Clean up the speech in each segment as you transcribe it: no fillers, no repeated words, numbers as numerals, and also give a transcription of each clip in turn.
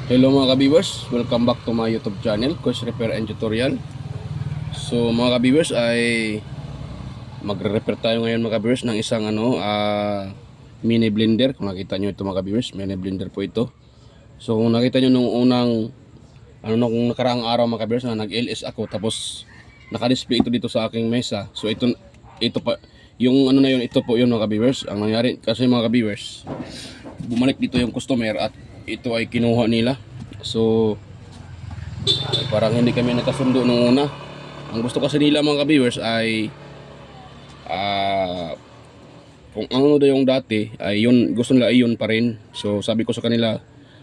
Hello mga ka-viewers, welcome back to my YouTube channel, Quiz Repair and Tutorial. So mga ka-viewers ay magre-repair tayo ngayon mga ka-viewers ng isang mini blender. Kung nakita nyo ito mga ka-viewers, mini blender po ito. So kung nakita nyo nung unang nung nakaraang araw mga ka-viewers na nag-LS ako, tapos naka-display ito dito sa aking mesa. So ito pa yung na yun, ito po yun mga ka-viewers. Ang nangyari kasi mga ka-viewers, bumalik dito yung customer at ito ay kinuha nila. So parang hindi kami nakasundo nung una. Ang gusto kasi nila mga ka-viewers ay kung ano daw yung dati ay yun, gusto nila ay yun pa rin. So sabi ko sa kanila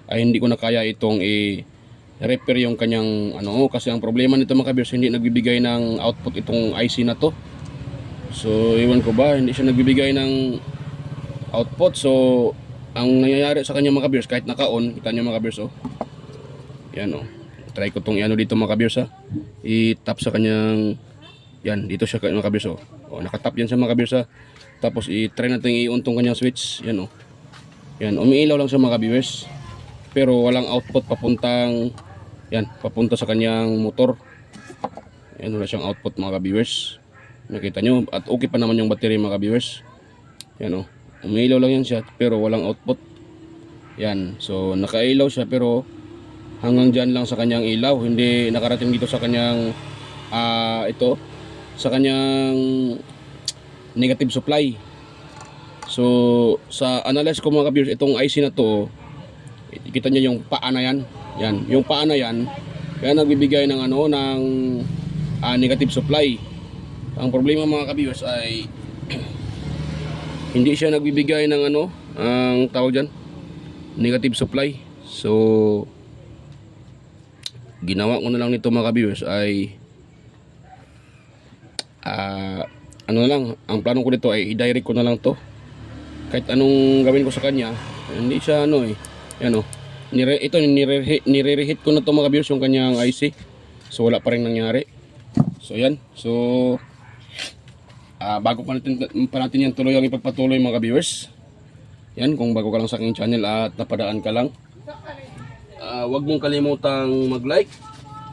ay hindi ko na kaya itong i-repair yung kanyang kasi ang problema nito mga ka-viewers, hindi nagbibigay ng output itong IC na to. So iwan ko ba, hindi siya nagbibigay ng output. So ang nangyayari sa kanya mga ka-viewers, kahit naka-on, kita nyo mga ka-viewers, oh. Yan, oh. Try ko tong dito mga ka-viewers, ha. I-tap sa kanyang, yan, dito siya mga ka-viewers, oh. Oh, nakatap yan sa mga ka-viewers, ha. Tapos i-try natin i-on tong kanyang switch, yan, oh. Yan, umiilaw lang siya mga ka-viewers. Pero walang output papuntang, yan, papunta sa kanyang motor. Yan, wala siyang output mga ka-viewers. Nakita nyo, at okay pa naman yung battery mga ka-viewers. Yan, oh. Umiilaw lang yan siya pero walang output. Yan, so nakailaw siya pero hanggang dyan lang sa kanyang ilaw, hindi nakarating dito sa kanyang sa kanyang negative supply. So sa analyze ko mga ka-viewers, itong IC na to, kita niyo yung paa na yan. Yan, yung paa na yan kaya nagbibigay ng ng negative supply. Ang problema mga ka-viewers ay hindi siya nagbibigay ng ang tawag dyan, negative supply. So ginawa ko na lang nito mga ka-viewers ay lang, ang plano ko dito ay i-direct ko na lang to. Kahit anong gawin ko sa kanya, hindi siya yan, ito nire-reheat ko na to mga ka-viewers yung kanyang IC. So wala pa rin nangyari. So yan, so bago pa natin yan tuloy ang ipagpatuloy mga ka-viewers. Yan, kung bago ka lang sa aking channel at napadaan ka lang, huwag mong kalimutang mag-like,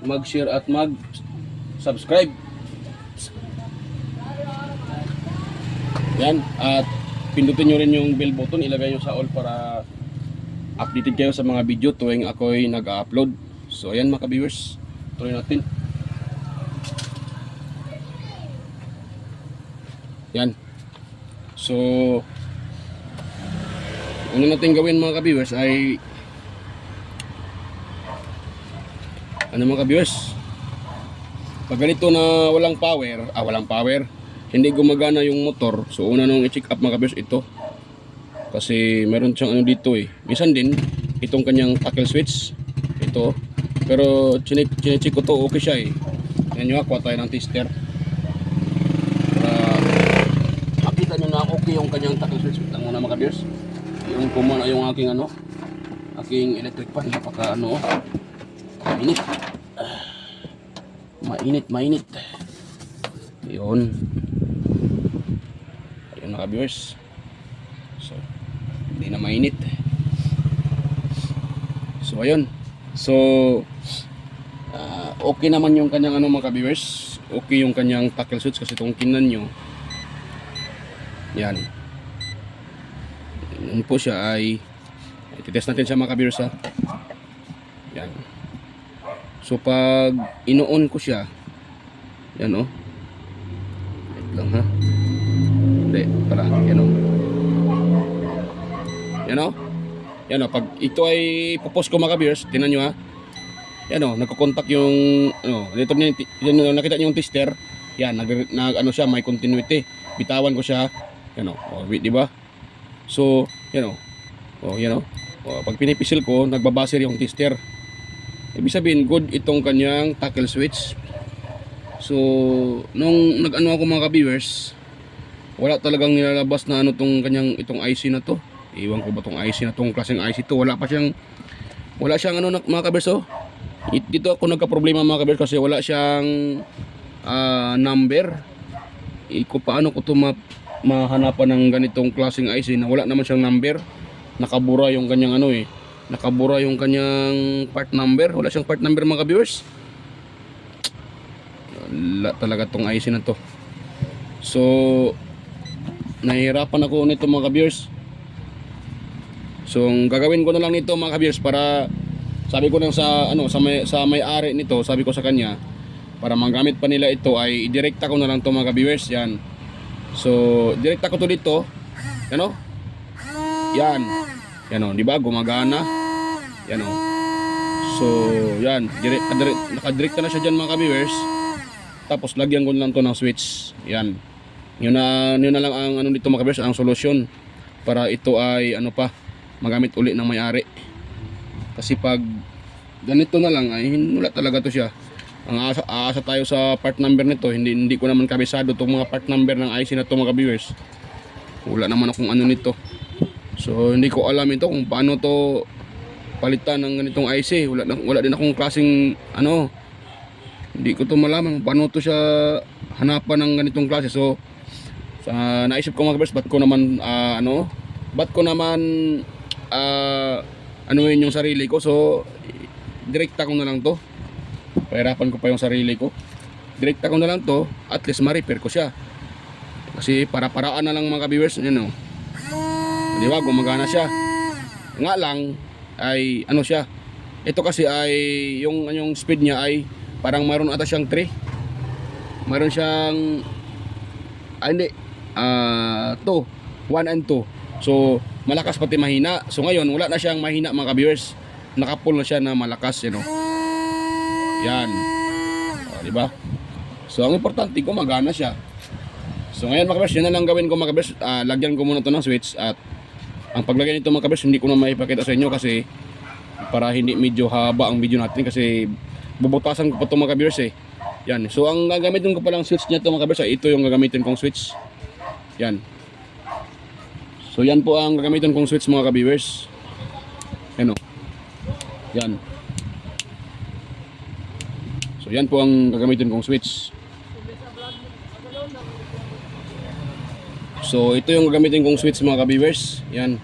mag-share at mag-subscribe. Yan, at pindutin nyo rin yung bell button, ilagay nyo sa all para updated kayo sa mga video tuwing ako'y nag-upload. So yan mga ka-viewers, tuloy natin. Yan. So ano natin gawin mga ka-viewers ay mga ka-viewers, pag ganito na walang power, hindi gumagana yung motor. So una nung i-check up mga ka-viewers ito, kasi meron siyang dito minsan din itong kanyang tackle switch ito, pero chinecheck ko to, okay siya yan nyo, kuha tayo ng tester. Makita nyo na okay yung kanyang tackle switch. Ito muna mga ka-viewers, yung kumana yung aking aking electric fan, napaka mainit yun mga ka-viewers. So hindi na mainit. So ayun, so okay naman yung kanyang mga ka-viewers, okay yung kanyang tackle switch. Kasi itong kinan nyo, yan, yun po siya ay titest natin siya mga ka-viewers, ha. Yan. So pag ino-on ko siya, yan wait lang ha, hindi, para yan yan pag ito ay pupos ko mga ka-viewers, tinan nyo ha, yan nagko-contact yung dito nakita nyo yung tester, yan siya, may continuity. Bitawan ko siya, yan di ba? So yan pag pinipisil ko, nagbabaser yung tester. Ibig sabihin good itong kanyang tackle switch. So nung ako mga ka-viewers, wala talagang nilalabas na itong IC na to. Iwan ko ba tong IC na tong klaseng IC to, wala siyang mga ka-viewers. Dito ako nagka-problema mga ka-viewers kasi wala siyang number. Paano ko to mahanapan ng ganitong klaseng IC na wala naman siyang number, nakabura yung kanyang nakabura yung kanyang part number. Wala siyang part number mga ka-viewers. Wala talaga tong IC na to. So nahihirapan ako nito mga ka-viewers. So ang gagawin ko na lang nito mga ka-viewers, para sabi ko lang sa sa may-ari nito, sabi ko sa kanya, para magamit pa nila ito ay idirekta ko na lang to mga ka-viewers. Yan. So direkta ko to dito. Yan o. Yan. Yan o, di ba? Gumagana. Yan o. So yan, nakadirekta na siya dyan mga ka-viewers. Tapos lagyan ko na lang to ng switch. Yan. Yun na lang ang ano dito mga ka-viewers, ang solusyon para ito ay magamit uli ng may-ari. Kasi pag ganito na lang ay wala talaga to siya. Ang aasa tayo sa part number nito, hindi ko naman kabisado itong mga part number ng IC na to mga viewers. Wala naman akong ano nito. So hindi ko alam ito kung paano to palitan ng ganitong IC. Wala din akong klaseng hindi ko to malaman paano to siya hanapan ng ganitong klase. So naisip ko mga viewers, ba't ko naman anuhin yung sarili ko. So direkta ko na lang to. Pahirapan ko pa yung sarili ko. Direkta ko na lang to, at least ma-repair ko siya. Kasi para-paraan na lang mga viewers, di ba, gumagana siya. Nga lang ay siya. Ito kasi ay yung speed niya ay parang mayroon ata siyang 3. Mayroon siyang 2, 1 and 2. So malakas pati mahina. So ngayon wala na siyang mahina mga viewers. Naka-full na siya na malakas, Yan. O, di ba? So ang importante, gumagana siya. So ngayon mga kabers, yun na lang gawin ko mga kabers. Lagyan ko muna to ng switch, at ang paglagay nito mga kabers hindi ko na maipakita sa inyo kasi para hindi medyo haba ang video natin, kasi bubutasan ko pa to mga kabers Yan. So ang gagamitin ko palang switch niya to mga kabers, ito yung gagamitin kong switch. Yan. So yan po ang gagamitin kong switch mga kabers. Yan. So yan po ang gagamitin kong switch. So ito yung gagamitin kong switch mga ka-viewers. Yan.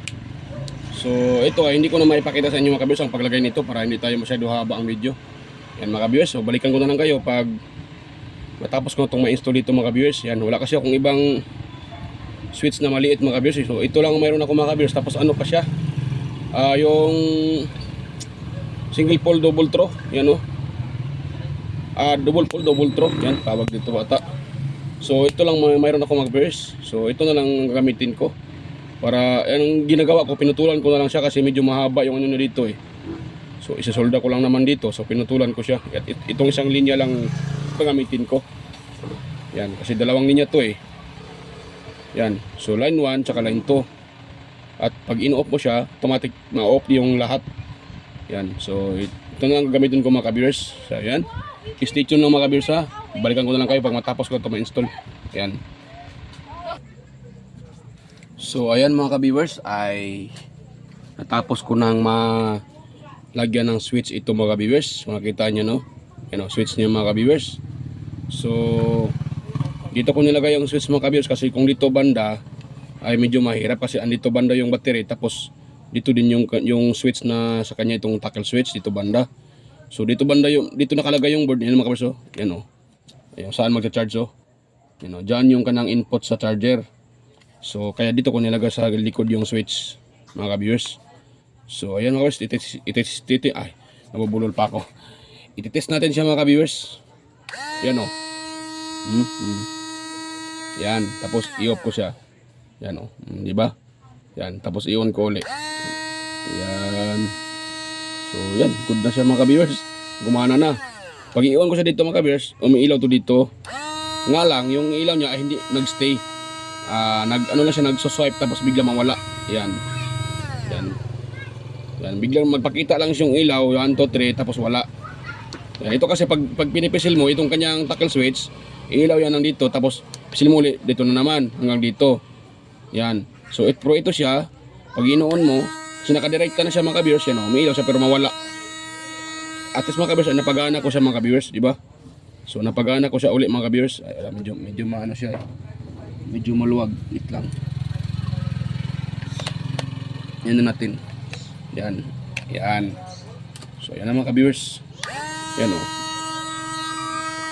So ito ay hindi ko na maipakita sa inyo mga ka-viewers ang paglagay nito para hindi tayo masyado haba ang video. Yan mga ka-viewers. So balikan ko na lang kayo pag matapos ko itong ma-install dito mga ka-viewers. Yan. Wala kasi akong ibang switch na maliit mga ka-viewers. So ito lang mayroon ako mga ka-viewers. Tapos pa siya? Yung single pole double throw. Yan double pole double throw. Yan, tawag dito bata. So ito lang mayroon ako mag-verse. So ito na lang ang gagamitin ko. Para ang ginagawa ko, pinutulan ko na lang siya kasi medyo mahaba yung ano dito So isasolda ko lang naman dito. So pinutulan ko siya. At itong isang linya lang gagamitin ko. Yan, kasi dalawang linya to Yan. So line 1 tsaka line 2. At pag in-off mo siya, automatic ma-off yung lahat. Yan. So ito na lang gagamitin ko mga ka-viewers. So yan. Stay tuned lang mga ka-viewers ha. Balikan ko na lang kayo pag matapos ko ito ma-install. Yan. So ayan mga ka-viewers, ay natapos ko nang malagyan ng switch ito mga ka-viewers. Makikita nyo switch niya mga ka-viewers. So dito ko nilagay yung switch mga ka-viewers kasi kung dito banda ay medyo mahirap kasi andito banda yung battery, tapos dito din yung switch na sa kanya, itong tackle switch dito banda. So dito banda dito nakalagay yung board. Yan mga ka-viewers Yan Ayun, saan magcha-charge Diyan yung kanang input sa charger. So kaya dito ko nilagay sa likod yung switch mga ka-viewers. So ayan mga ka-viewers, nabubulol pa ako. Ititest natin siya mga ka-viewers. Yan Yan, tapos i-off ko siya. Yan di ba? Yan, tapos i-on ko ulit. Yan. So yan, good na siya mga ka-viewers. Gumana na. Pag i-on ko siya dito mga ka-viewers, umiilaw to dito. Nga lang, yung ilaw niya ay hindi nag-stay. Nag-swipe tapos bigla mawala. Yan. Yan, biglang magpakita lang siyang ilaw, 1, 2, 3, tapos wala. Yan, ito kasi pag pinipisil mo itong kanyang tackle switch, ilaw yan nandito, tapos pisil mo ulit dito na naman hanggang dito. Yan. So pero ito siya, pag inoon mo, sinakadirekta na siya mga ka-viewers, umiilaw siya pero mawala. At least mga ka-viewers, napagana ko siya mga ka-viewers, di ba? So napagana ko siya ulit mga ka-viewers. Medyo maano siya medyo maluwag, lang. Yan na natin. Yan. Yan. So yan na mga ka-viewers. Yan o.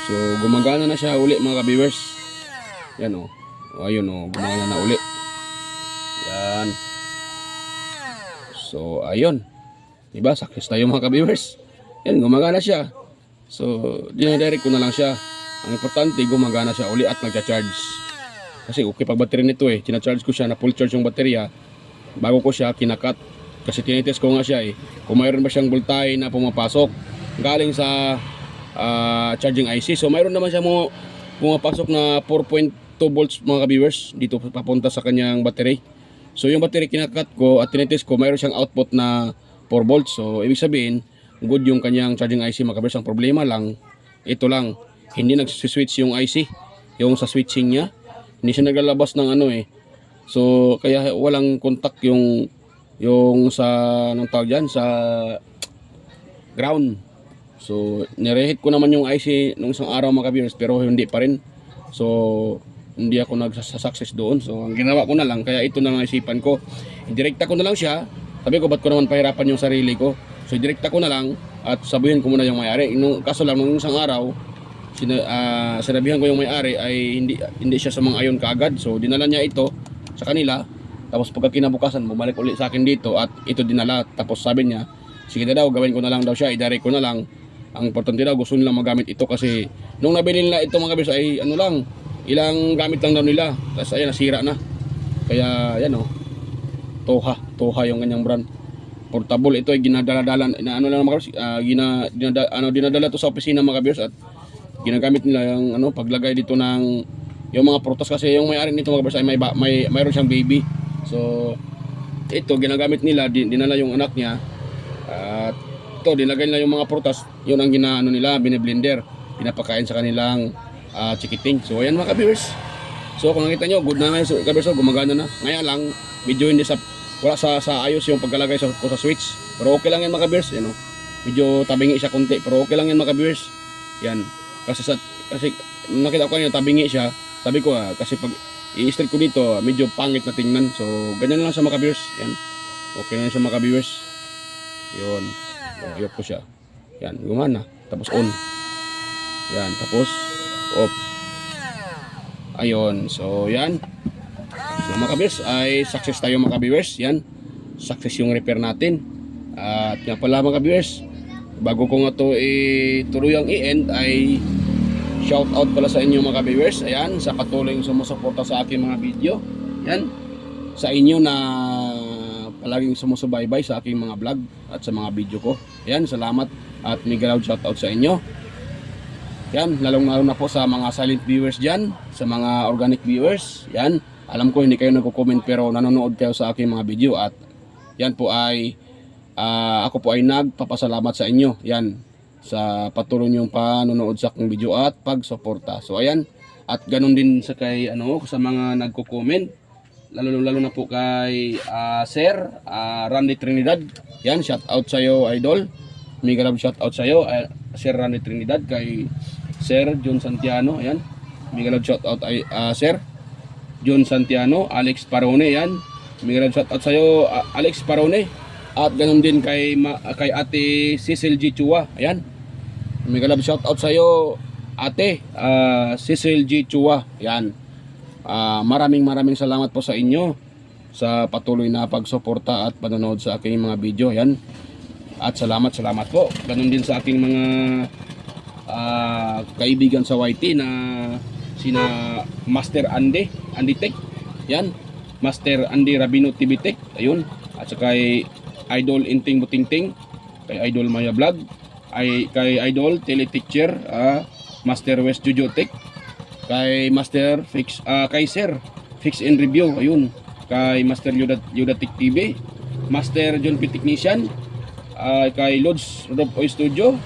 So gumagana na siya uli mga ka-viewers. Yan o. O ayun o, gumagana na uli. Yan. So ayun. Diba, success tayo mga ka-viewers. Yan, gumagana siya. So dinadirect ko na lang siya. Ang importante, gumagana siya uli at nagcha-charge. Kasi okay pag battery nito eh. Tina-charge ko siya na full charge yung baterya. Bago ko siya kinakat. Kasi tinitest ko nga siya eh. Kung mayroon ba siyang voltahe na pumapasok galing sa charging IC. So mayroon naman siya pumapasok na 4.2 volts mga ka-viewers. Dito papunta sa kanyang battery. So yung battery kinakat ko at tinitest ko, mayroon siyang output na 4 volts. So ibig sabihin, good yung kanyang charging IC mga ka-viewers. Ang problema lang, ito lang, hindi nag-switch yung IC. Yung sa switching niya, hindi siya naglalabas ng ano eh. So kaya walang contact yung sa anong tawag dyan, sa ground. So nirehit ko naman yung IC nung isang araw mga ka-viewers, pero hindi pa rin. So hindi ako nagsasuccess doon. So ang ginawa ko na lang, kaya ito na lang isipan ko, indirekta ko na lang siya. Sabi ko, ba't ko naman pahirapan yung sarili ko? So direkta ko na lang at sabihin ko muna yung may-ari. Kaso lang nung isang araw, sinabihan ko yung may-ari ay hindi siya sumang-ayon kaagad. So dinala niya ito sa kanila. Tapos pagka kinabukasan, bumalik ulit sa akin dito at ito dinala. Tapos sabi niya, sige na daw, gawin ko na lang daw siya, i-direct ko na lang. Ang importante daw, gusto nila magamit ito kasi nung nabili nila ito mga kabis ay ano lang, ilang gamit lang daw nila. Tapos ayan, nasira na. Kaya yan o, Toha yung kanyang brand. Portable, ito ay ginadala-dala na ano lang mga kabis, dinadala to sa opisina mga kabis at ginagamit nila yung paglagay dito ng yung mga prutas kasi yung may-ari nito mga kabis ay mayroon siyang baby. So ito ginagamit nila, dinala yung anak niya at ito dinagay nila yung mga prutas, yun ang ginaano nila, biniblender, pinapakain sa kanilang chikiting. So ayan mga ka-viewers. So kung nakita nyo, good na nga yung ka-viewers, gumagana na. Ngayon lang, medyo hindi wala sa ayos yung pagkalagay sa switch. Pero okay lang yan mga ka-viewers, yan, medyo tabingi siya konti, pero okay lang yan mga ka-viewers. Yan, kasi nakita ko kanina tabingi siya. Sabi ko kasi pag i-strip ko dito, medyo pangit na tingnan. So ganyan lang sa mga ka-viewers. Yan, okay na siya mga ka-viewers. Yun, i-off ko siya. Yan, gumana, tapos on. Yan, tapos off. Ayun, so yan. So mga ka-viewers, ay success tayo mga ka-viewers. Yan, success yung repair natin. At nga pala mga ka-viewers, bago ko nga to tuluyang i-end, ay shout out pala sa inyo mga ka-viewers. Ayan, sa patuloy yung sumusuporta sa aking mga video. Yan, sa inyo na palaging sumusubaybay sa aking mga vlog at sa mga video ko. Ayan, salamat at mega loud shout out sa inyo. Yan, lalong-lalo na po sa mga silent viewers dyan, sa mga organic viewers. Yan, alam ko hindi kayo nagko-comment pero nanonood kayo sa aking mga video at yan po ay ako po ay nagpapasalamat sa inyo. Yan, sa patuloy niyong panonood sa aking video at pagsuporta. So ayan, at ganun din sa sa mga nagko-comment, lalo na po kay Sir Randy Trinidad. Yan, shout out sa iyo idol. Mega love shout out sa iyo Sir Randy Trinidad, kay Sir John Santiano. Ayan, mega love shout out Sir John Santiano, Alex Parone. Yan, mega love shout out sa iyo Alex Parone. At ganun din kay Ate Cecil G. Chua. Ayan, mega love shout out sa iyo Ate Cecil G. Chua. Ayan, maraming salamat po sa inyo sa patuloy na pagsuporta at panonood sa aking mga video. Ayan, at salamat po. Ganun din sa aking mga kaibigan sa YT na sina Master Andy Tech. Yan, Master Andy Rabino TV Tech. Ayun, at saka kay Idol Inting Butingting, kay Idol Maya Vlog, kay Idol Teleteacher, Master West Jojo Tech, kay Master Fix, kay Sir Fix and Review. Ayun, kay Master Yoda Tech TV, Master John P Technician, kay Lods Rodopoy Studio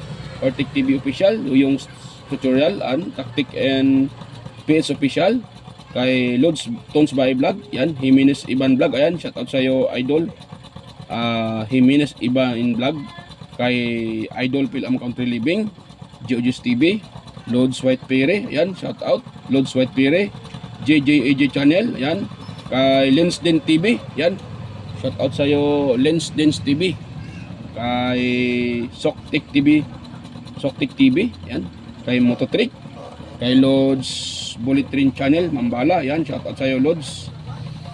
or Tech TV Official, yung tutorial and tactic and PS Official, kay Lods Tones by Vlog. Yan, Jimenez Iban Vlog. Ayan, shout out sa iyo idol Jimenez Iban Vlog, kay Idol Film Country Living, Geojus TV, Lods White Pere. Yan, shout out Lods White Pere, JJAJ Channel. Yan, kay Lens Den TV. Yan, shout out sa iyo Lens Den TV. kay Soktik TV, yan, kay Mototrick, kay Lods Bullet Train Channel, Mambala, yan, shoutout sa iyo Lods,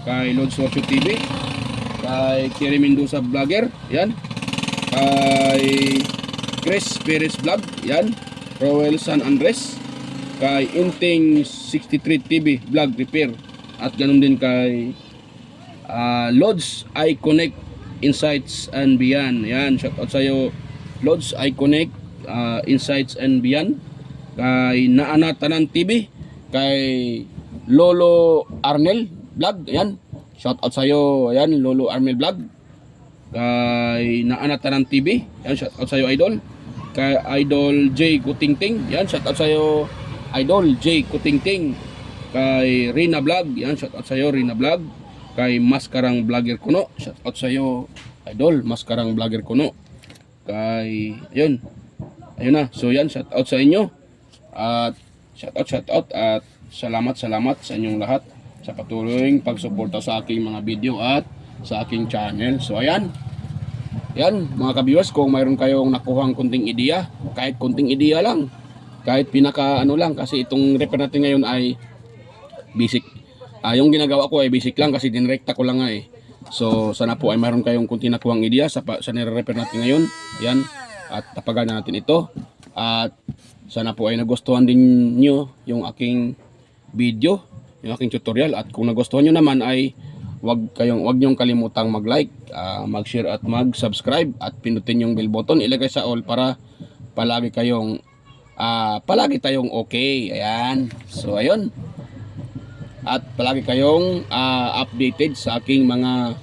kay Lods Worship TV, kay Kiri Mendoza Vlogger, yan, kay Chris Perez Vlog, yan, Roel San Andres, kay Inting 63 TV Vlog Repair, at ganun din kay Lods I Connect Insights and Beyond. Yan, shout out sa iyo Lods I Connect Insights and Beyond, kay Naana Tanan TV, kay Lolo Arnel Vlog, yan, shout out sa iyo, yan, Lolo Arnel Vlog, kay Naana Tanan TV, yan, shout out sa iyo Idol, kay Idol J Kutingting, yan, shout out sa iyo Idol J Kutingting, kay Rina Vlog, yan, shout out sa iyo Rina Vlog, kay Maskarang Vlogger Kuno, shout out sa iyo Idol Maskarang Vlogger Kuno, kay ayun na, so yan, shout out sa inyo, at shout out at salamat sa inyong lahat sa patuloy pagsuporta sa aking mga video at sa aking channel. So ayan, yan mga ka-viewers, kung mayroon kayong nakuhang kunting ideya, kahit kunting ideya lang, kahit pinaka ano lang, kasi itong repair natin ngayon ay basic. Yung ginagawa ko ay basic lang kasi dinrekta ko lang nga eh. So sana po ay mayroon kayong kunting nakuhang ideya sa nire-repair natin ngayon. Yan, at tapagan natin ito. At sana po ay nagustuhan din nyo yung aking video, yung aking tutorial. At kung nagustuhan nyo naman ay wag nyong kalimutang mag-like, mag-share at mag-subscribe, at pinutin yung bell button, ilagay sa all para palagi tayong okay. Ayan. So ayun. At palagi kayong updated sa aking mga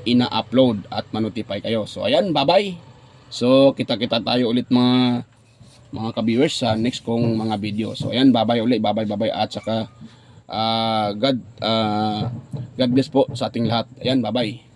ina-upload at ma-notify kayo. So ayan, bye-bye. So kita-kita tayo ulit mga ka-viewers sa next kong mga video. So ayan, bye-bye ulit, bye-bye at saka God bless po sa ating lahat. Ayan, bye-bye.